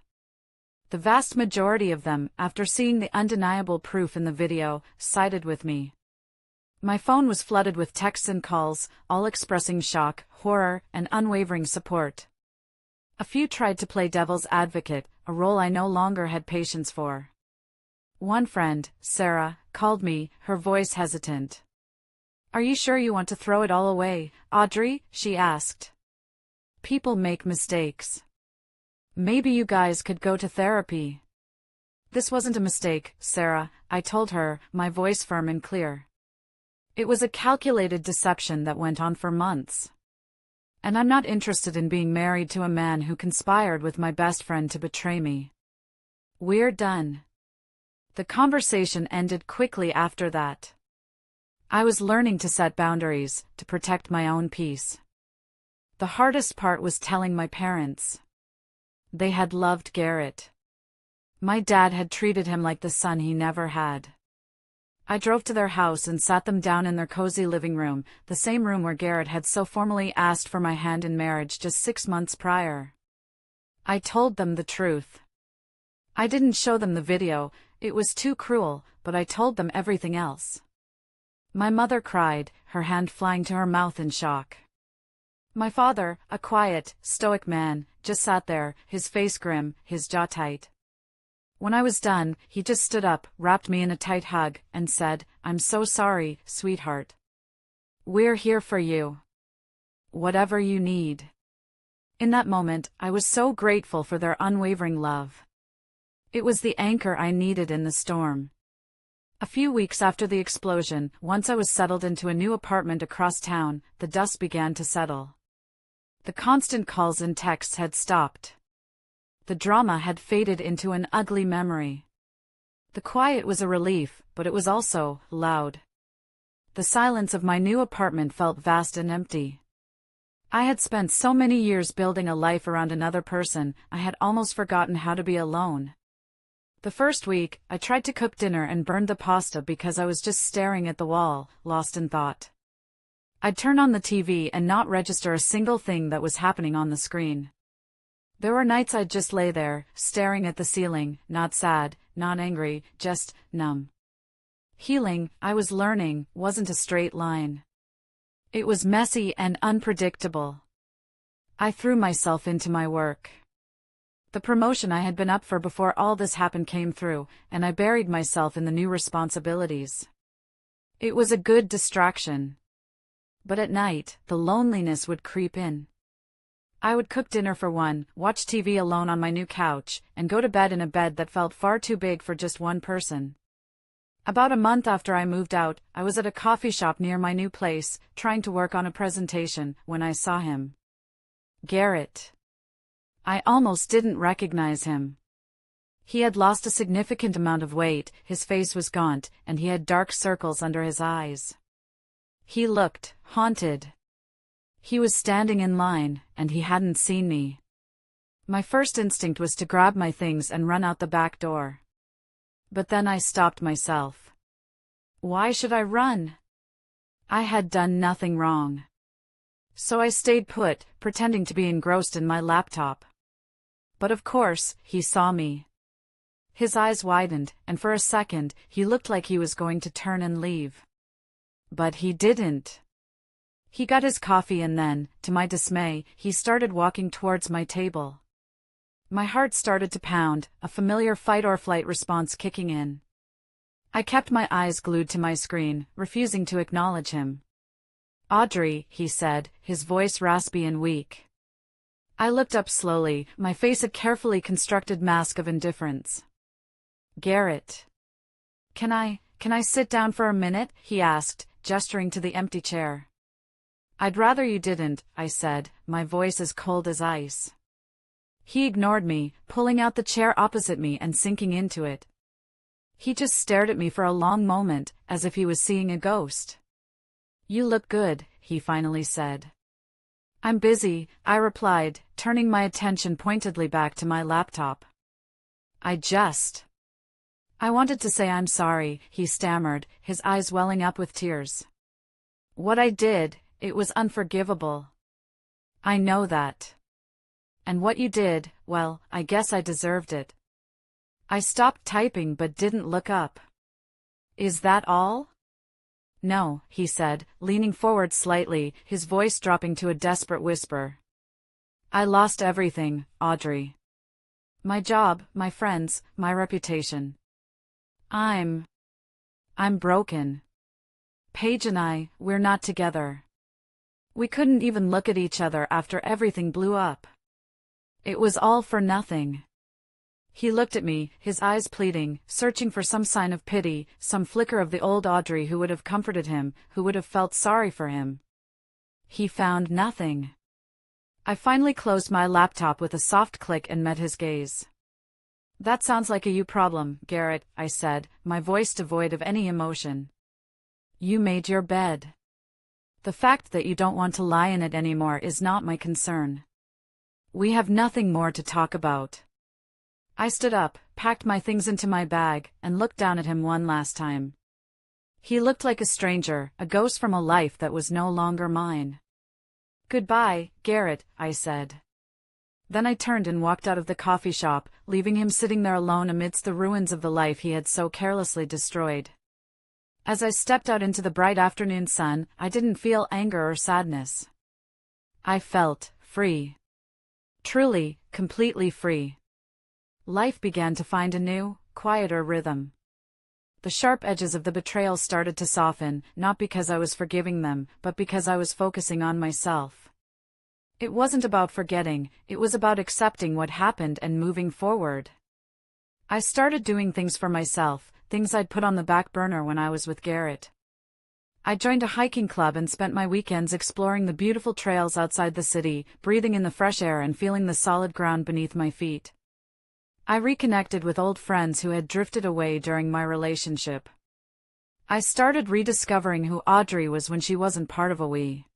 The vast majority of them, after seeing the undeniable proof in the video, sided with me. My phone was flooded with texts and calls, all expressing shock, horror, and unwavering support. A few tried to play devil's advocate, a role I no longer had patience for. One friend, Sarah, called me, her voice hesitant. "Are you sure you want to throw it all away, Audrey?" she asked. "People make mistakes. Maybe you guys could go to therapy." "This wasn't a mistake, Sarah," I told her, my voice firm and clear. "It was a calculated deception that went on for months. And I'm not interested in being married to a man who conspired with my best friend to betray me. We're done." The conversation ended quickly after that. I was learning to set boundaries, to protect my own peace. The hardest part was telling my parents. They had loved Garrett. My dad had treated him like the son he never had. I drove to their house and sat them down in their cozy living room, the same room where Garrett had so formally asked for my hand in marriage just 6 months prior. I told them the truth. I didn't show them the video, it was too cruel, but I told them everything else. My mother cried, her hand flying to her mouth in shock. My father, a quiet, stoic man, just sat there, his face grim, his jaw tight. When I was done, he just stood up, wrapped me in a tight hug, and said, "I'm so sorry, sweetheart. We're here for you. Whatever you need." In that moment, I was so grateful for their unwavering love. It was the anchor I needed in the storm. A few weeks after the explosion, once I was settled into a new apartment across town, the dust began to settle. The constant calls and texts had stopped. The drama had faded into an ugly memory. The quiet was a relief, but it was also loud. The silence of my new apartment felt vast and empty. I had spent so many years building a life around another person, I had almost forgotten how to be alone. The first week, I tried to cook dinner and burned the pasta because I was just staring at the wall, lost in thought. I'd turn on the TV and not register a single thing that was happening on the screen. There were nights I'd just lay there, staring at the ceiling, not sad, not angry, just numb. Healing, I was learning, wasn't a straight line. It was messy and unpredictable. I threw myself into my work. The promotion I had been up for before all this happened came through, and I buried myself in the new responsibilities. It was a good distraction. But at night, the loneliness would creep in. I would cook dinner for one, watch TV alone on my new couch, and go to bed in a bed that felt far too big for just one person. About a month after I moved out, I was at a coffee shop near my new place, trying to work on a presentation, when I saw him. Garrett. I almost didn't recognize him. He had lost a significant amount of weight, his face was gaunt, and he had dark circles under his eyes. He looked haunted. He was standing in line, and he hadn't seen me. My first instinct was to grab my things and run out the back door. But then I stopped myself. Why should I run? I had done nothing wrong. So I stayed put, pretending to be engrossed in my laptop. But of course, he saw me. His eyes widened, and for a second, he looked like he was going to turn and leave. But he didn't. He got his coffee and then, to my dismay, he started walking towards my table. My heart started to pound, a familiar fight-or-flight response kicking in. I kept my eyes glued to my screen, refusing to acknowledge him. "Audrey," he said, his voice raspy and weak. I looked up slowly, my face a carefully constructed mask of indifference. "Garrett. Can I sit down for a minute?" he asked, gesturing to the empty chair. "I'd rather you didn't," I said, my voice as cold as ice. He ignored me, pulling out the chair opposite me and sinking into it. He just stared at me for a long moment, as if he was seeing a ghost. "You look good," he finally said. "I'm busy," I replied, turning my attention pointedly back to my laptop. I wanted to say I'm sorry," he stammered, his eyes welling up with tears. "What I did, it was unforgivable. I know that. And what you did, well, I guess I deserved it." I stopped typing but didn't look up. "Is that all?" "No," he said, leaning forward slightly, his voice dropping to a desperate whisper. "I lost everything, Audrey. My job, my friends, my reputation. I'm broken. Paige and we're not together. We couldn't even look at each other after everything blew up. It was all for nothing." He looked at me, his eyes pleading, searching for some sign of pity, some flicker of the old Audrey who would have comforted him, who would have felt sorry for him. He found nothing. I finally closed my laptop with a soft click and met his gaze. "That sounds like a you problem, Garrett," I said, my voice devoid of any emotion. "You made your bed. The fact that you don't want to lie in it anymore is not my concern. We have nothing more to talk about." I stood up, packed my things into my bag, and looked down at him one last time. He looked like a stranger, a ghost from a life that was no longer mine. "Goodbye, Garrett," I said. Then I turned and walked out of the coffee shop, leaving him sitting there alone amidst the ruins of the life he had so carelessly destroyed. As I stepped out into the bright afternoon sun, I didn't feel anger or sadness. I felt free. Truly, completely free. Life began to find a new, quieter rhythm. The sharp edges of the betrayal started to soften, not because I was forgiving them, but because I was focusing on myself. It wasn't about forgetting, it was about accepting what happened and moving forward. I started doing things for myself, things I'd put on the back burner when I was with Garrett. I joined a hiking club and spent my weekends exploring the beautiful trails outside the city, breathing in the fresh air and feeling the solid ground beneath my feet. I reconnected with old friends who had drifted away during my relationship. I started rediscovering who Audrey was when she wasn't part of a we.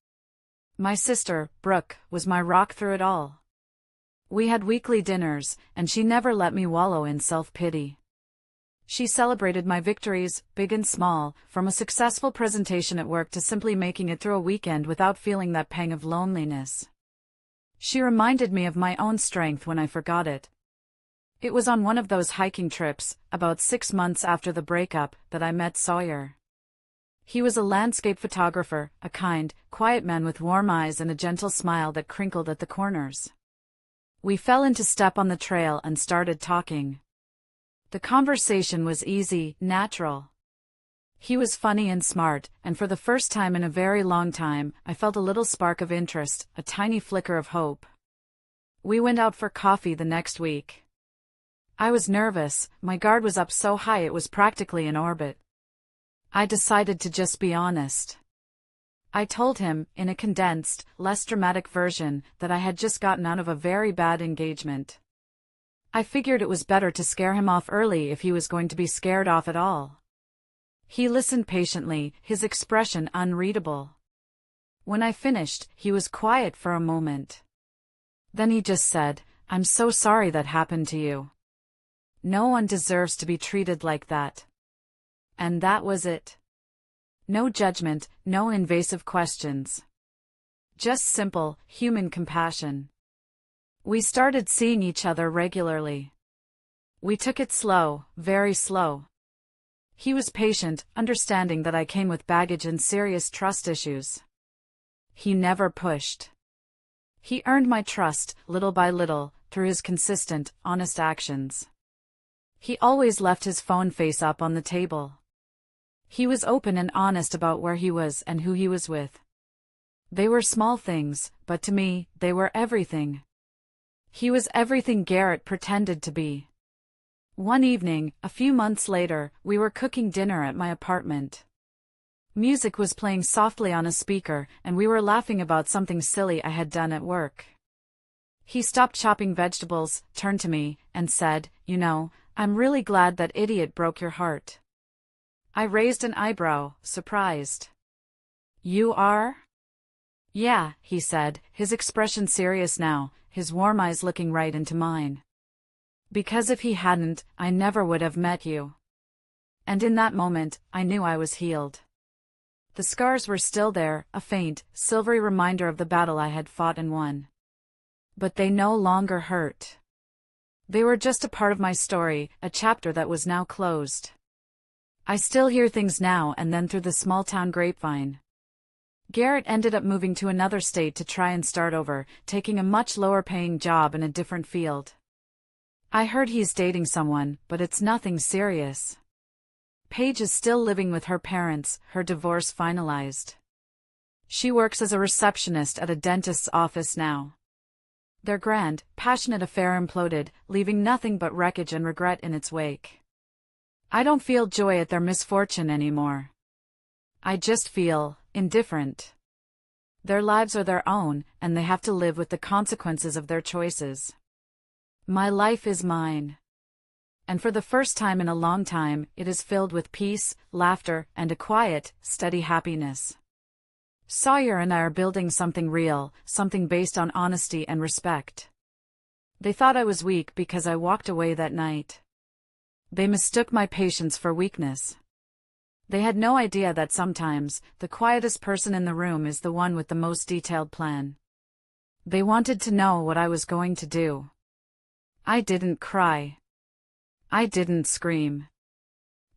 My sister, Brooke, was my rock through it all. We had weekly dinners, and she never let me wallow in self-pity. She celebrated my victories, big and small, from a successful presentation at work to simply making it through a weekend without feeling that pang of loneliness. She reminded me of my own strength when I forgot it. It was on one of those hiking trips, about 6 months after the breakup, that I met Sawyer. He was a landscape photographer, a kind, quiet man with warm eyes and a gentle smile that crinkled at the corners. We fell into step on the trail and started talking. The conversation was easy, natural. He was funny and smart, and for the first time in a very long time, I felt a little spark of interest, a tiny flicker of hope. We went out for coffee the next week. I was nervous, my guard was up so high it was practically in orbit. I decided to just be honest. I told him, in a condensed, less dramatic version, that I had just gotten out of a very bad engagement. I figured it was better to scare him off early if he was going to be scared off at all. He listened patiently, his expression unreadable. When I finished, he was quiet for a moment. Then he just said, "I'm so sorry that happened to you. No one deserves to be treated like that." And that was it. No judgment, no invasive questions. Just simple, human compassion. We started seeing each other regularly. We took it slow, very slow. He was patient, understanding that I came with baggage and serious trust issues. He never pushed. He earned my trust, little by little, through his consistent, honest actions. He always left his phone face up on the table. He was open and honest about where he was and who he was with. They were small things, but to me, they were everything. He was everything Garrett pretended to be. One evening, a few months later, we were cooking dinner at my apartment. Music was playing softly on a speaker, and we were laughing about something silly I had done at work. He stopped chopping vegetables, turned to me, and said, "You know, I'm really glad that idiot broke your heart." I raised an eyebrow, surprised. "You are?" "Yeah," he said, his expression serious now, his warm eyes looking right into mine. "Because if he hadn't, I never would have met you." And in that moment, I knew I was healed. The scars were still there, a faint, silvery reminder of the battle I had fought and won. But they no longer hurt. They were just a part of my story, a chapter that was now closed. I still hear things now and then through the small-town grapevine. Garrett ended up moving to another state to try and start over, taking a much lower-paying job in a different field. I heard he's dating someone, but it's nothing serious. Paige is still living with her parents, her divorce finalized. She works as a receptionist at a dentist's office now. Their grand, passionate affair imploded, leaving nothing but wreckage and regret in its wake. I don't feel joy at their misfortune anymore. I just feel indifferent. Their lives are their own, and they have to live with the consequences of their choices. My life is mine. And for the first time in a long time, it is filled with peace, laughter, and a quiet, steady happiness. Sawyer and I are building something real, something based on honesty and respect. They thought I was weak because I walked away that night. They mistook my patience for weakness. They had no idea that sometimes, the quietest person in the room is the one with the most detailed plan. They wanted to know what I was going to do. I didn't cry. I didn't scream.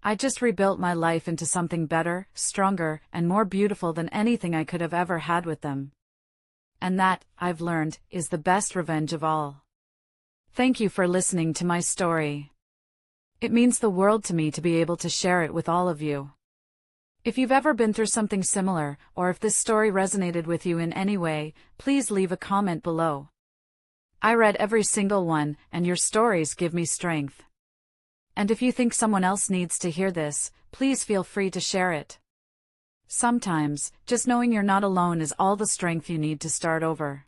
I just rebuilt my life into something better, stronger, and more beautiful than anything I could have ever had with them. And that, I've learned, is the best revenge of all. Thank you for listening to my story. It means the world to me to be able to share it with all of you. If you've ever been through something similar, or if this story resonated with you in any way, please leave a comment below. I read every single one, and your stories give me strength. And if you think someone else needs to hear this, please feel free to share it. Sometimes, just knowing you're not alone is all the strength you need to start over.